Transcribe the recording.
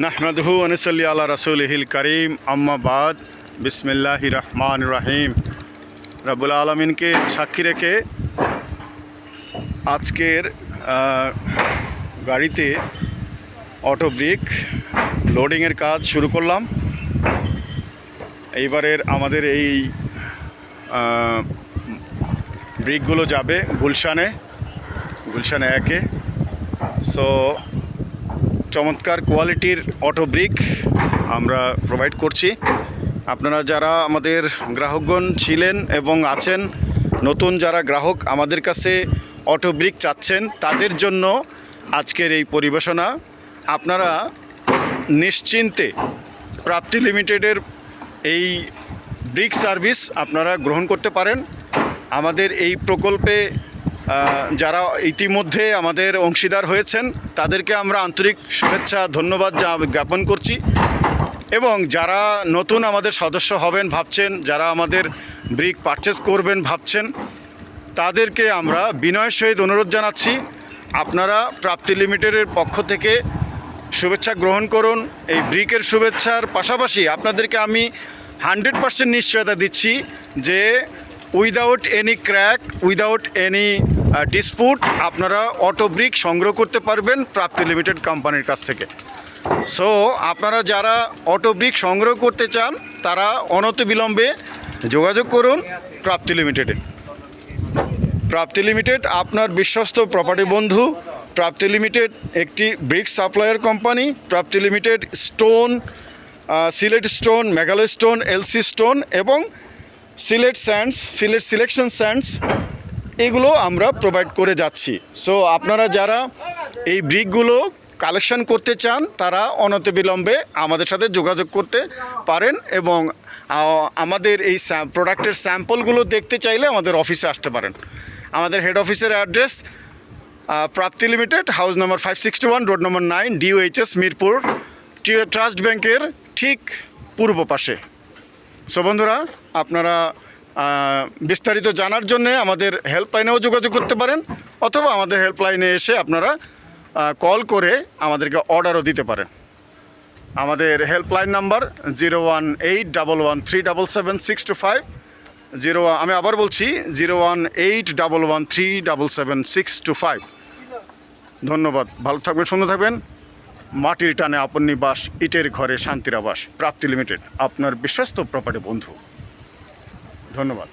নাহমাদুহু ওয়া নুসাল্লি আলা রাসূলিহিল কারীম আম্মা বাদ বিসমিল্লাহির রহমানির রহিম। রব্বুল আলামিনকে সাক্ষী রেখে আজকের গাড়িতে অটো ব্রিক লোডিংয়ের কাজ শুরু করলাম। এইবারের আমাদের এই ব্রিকগুলো যাবে গুলশানে 1-এ। সো চমৎকার কোয়ালিটির অটো ব্রিক আমরা প্রোভাইড করছি। আপনারা যারা আমাদের গ্রাহকগণ ছিলেন এবং আছেন, নতুন যারা গ্রাহক আমাদের কাছে অটো ব্রিক চাচ্ছেন, তাদের জন্য আজকের এই পরিবেশনা। আপনারা নিশ্চিন্তে প্রাপ্তি লিমিটেডের এই ব্রিক সার্ভিস আপনারা গ্রহণ করতে পারেন। আমাদের এই প্রকল্পে যারা ইতিমধ্যে আমাদের অংশীদার হয়েছেন তাদেরকে আমরা আন্তরিক শুভেচ্ছা ধন্যবাদ জ্ঞাপন করছি, এবং যারা নতুন আমাদের সদস্য হবেন ভাবছেন, যারা আমাদের ব্রিক পারচেস করবেন ভাবছেন, তাদেরকে আমরা বিনয়ের সহিত অনুরোধ জানাচ্ছি, আপনারা প্রাপ্তি লিমিটেডের পক্ষ থেকে শুভেচ্ছা গ্রহণ করুন। এই ব্রিকের শুভেচ্ছার পাশাপাশি আপনাদেরকে আমি 100% নিশ্চয়তা দিচ্ছি যে without any crack, without any dispute আপনারা অটো ব্রিক সংগ্রহ করতে পারবেন প্রাপ্তি লিমিটেড কোম্পানির কাছ থেকে। সো আপনারা যারা অটো ব্রিক সংগ্রহ করতে চান তারা অনতিবিলম্বে যোগাযোগ করুন প্রাপ্তি লিমিটেডে। প্রাপ্তি লিমিটেড আপনার বিশ্বস্ত প্রপার্টি বন্ধু। প্রাপ্তি লিমিটেড একটি brick supplier company. Prapti limited stone, Sylhet stone, Meghalaya stone, LC stone এবং Sylhet sands, Sylhet selection sands, এগুলো আমরা প্রোভাইড করে যাচ্ছি। সো আপনারা যারা এই ব্রিকগুলো কালেকশন করতে চান তারা অনতিবিলম্বে আমাদের সাথে যোগাযোগ করতে পারেন, এবং আমাদের এই প্রোডাক্টের স্যাম্পলগুলো দেখতে চাইলে আমাদের অফিসে আসতে পারেন। আমাদের হেড অফিসের অ্যাড্রেস প্রাপ্তি limited, house number 561, road number 9, DOHS, Mirpur, trust ব্যাংকের ঠিক পূর্ব পাশে। সো বন্ধুরা, আপনারা বিস্তারিত জানার জন্যে আমাদের হেল্পলাইনেও যোগাযোগ করতে পারেন, অথবা আমাদের হেল্পলাইনে এসে আপনারা কল করে আমাদেরকে অর্ডারও দিতে পারেন। আমাদের হেল্পলাইন নাম্বার 01811377625, আমি আবার বলছি 01811377625। ধন্যবাদ, ভালো থাকবেন, সুন্দর থাকবেন। মাটির টানে আপন নিবাস, ইটের ঘরে শান্তির আবাস। প্রাপ্তি লিমিটেড আপনার বিশ্বস্ত প্রপার্টি বন্ধু। ধন্যবাদ।